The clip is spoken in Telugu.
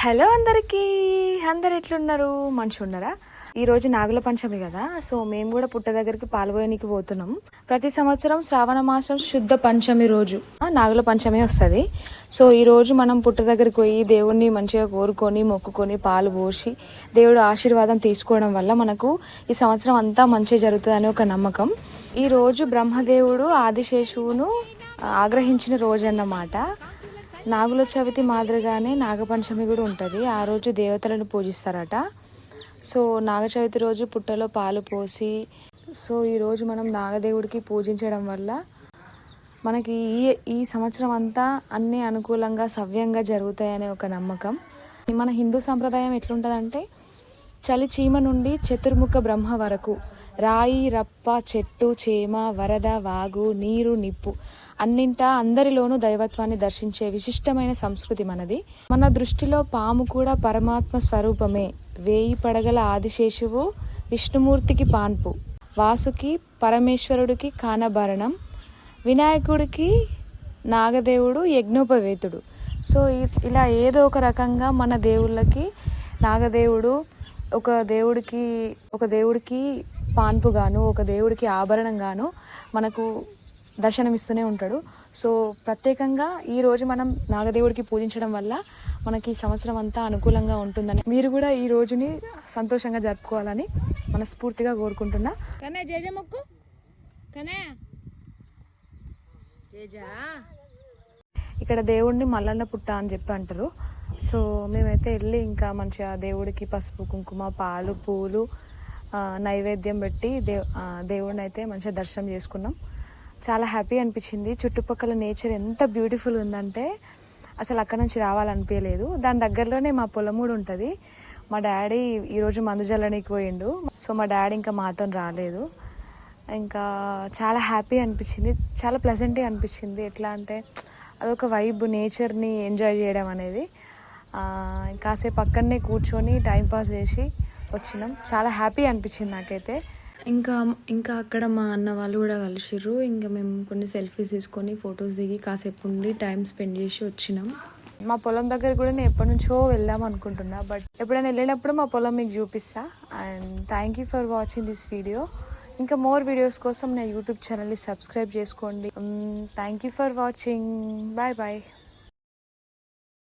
హలో అందరికీ, అందరు ఎట్లున్నారు? మంచిగా ఉన్నారా? ఈరోజు నాగుల పంచమి కదా, సో మేము కూడా పుట్ట దగ్గరికి పాల్గొనడానికి పోతున్నాం. ప్రతి సంవత్సరం శ్రావణ మాసం శుద్ధ పంచమి రోజు నాగుల పంచమి వస్తుంది. సో ఈ రోజు మనం పుట్ట దగ్గరికి పోయి దేవుణ్ణి మంచిగా కోరుకొని మొక్కుకొని పాలు పోసి దేవుడు ఆశీర్వాదం తీసుకోవడం వల్ల మనకు ఈ సంవత్సరం అంతా మంచిగా జరుగుతుందని ఒక నమ్మకం. ఈ రోజు బ్రహ్మదేవుడు ఆదిశేషువును ఆగ్రహించిన రోజు అన్నమాట. నాగుల చవితి మాదిరిగానే నాగపంచమి కూడా ఉంటుంది. ఆ రోజు దేవతలను పూజిస్తారట. సో నాగ చవితి రోజు పుట్టలో పాలు పోసి సో ఈరోజు మనం నాగదేవుడికి పూజించడం వల్ల మనకి ఈ సంవత్సరం అంతా అన్నీ అనుకూలంగా సవ్యంగా జరుగుతాయనే ఒక నమ్మకం. మన హిందూ సంప్రదాయం ఎట్లుంటుందంటే చలి చీమ నుండి చతుర్ముఖ బ్రహ్మ వరకు రాయి రప్ప చెట్టు చేమ వరద వాగు నీరు నిప్పు అన్నింటా అందరిలోనూ దైవత్వాన్ని దర్శించే విశిష్టమైన సంస్కృతి మనది. మన దృష్టిలో పాము కూడా పరమాత్మ స్వరూపమే. వేయి పడగల ఆదిశేషువు విష్ణుమూర్తికి పాన్పు, వాసుకి పరమేశ్వరుడికి కానభరణం, వినాయకుడికి నాగదేవుడు యజ్ఞోపవేతుడు. సో ఇలా ఏదో ఒక రకంగా మన దేవుళ్ళకి నాగదేవుడు ఒక దేవుడికి పాన్పుగాను ఒక దేవుడికి ఆభరణంగాను మనకు దర్శనమిస్తూనే ఉంటాడు. సో ప్రత్యేకంగా ఈరోజు మనం నాగదేవుడికి పూజించడం వల్ల మనకి సంవత్సరం అంతా అనుకూలంగా ఉంటుందని, మీరు కూడా ఈ రోజుని సంతోషంగా జరుపుకోవాలని మనస్ఫూర్తిగా కోరుకుంటున్నా. కనే జేజ మొక్కు కనే జేజా. ఇక్కడ దేవుడిని మల్లన్న పుట్ట అని చెప్పి అంటారు. సో మేమైతే వెళ్ళి ఇంకా మంచిగా దేవుడికి పసుపు కుంకుమ పాలు పూలు నైవేద్యం పెట్టి దేవుడిని అయితే మంచిగా దర్శనం చేసుకున్నాం. చాలా హ్యాపీ అనిపించింది. చుట్టుపక్కల నేచర్ ఎంత బ్యూటిఫుల్ ఉందంటే అసలు అక్కడ నుంచి రావాలనిపించలేదు. దాని దగ్గరలోనే మా పొలం కూడా ఉంటుంది. మా డాడీ ఈరోజు మందు జల్లడానికి పోయిండు. సో మా డాడీ ఇంకా మాతో రాలేదు. ఇంకా చాలా హ్యాపీ అనిపించింది, చాలా ప్లెజెంట్గా అనిపించింది. ఎట్లా అంటే అదొక వైబ్, నేచర్ని ఎంజాయ్ చేయడం అనేది. కాసేపు అక్కడనే కూర్చొని టైంపాస్ చేసి వచ్చినాం. చాలా హ్యాపీ అనిపించింది నాకైతే. ఇంకా అక్కడ మా అన్న వాళ్ళు కూడా కలిసిర్రు. ఇంకా మేము కొన్ని సెల్ఫీస్ తీసుకొని ఫొటోస్ దిగి కాసేపు ఉండి టైం స్పెండ్ చేసి వచ్చినాం. మా పొలం దగ్గర కూడా నేను ఎప్పటి నుంచో వెళ్దాం అనుకుంటున్నా, బట్ ఎప్పుడైనా వెళ్ళినప్పుడు మా పొలం మీకు చూపిస్తా. And thank you for watching this video. ఇంకా మోర్ వీడియోస్ కోసం నా యూట్యూబ్ ఛానల్ని సబ్స్క్రైబ్ చేసుకోండి. Thank you for watching. Bye bye.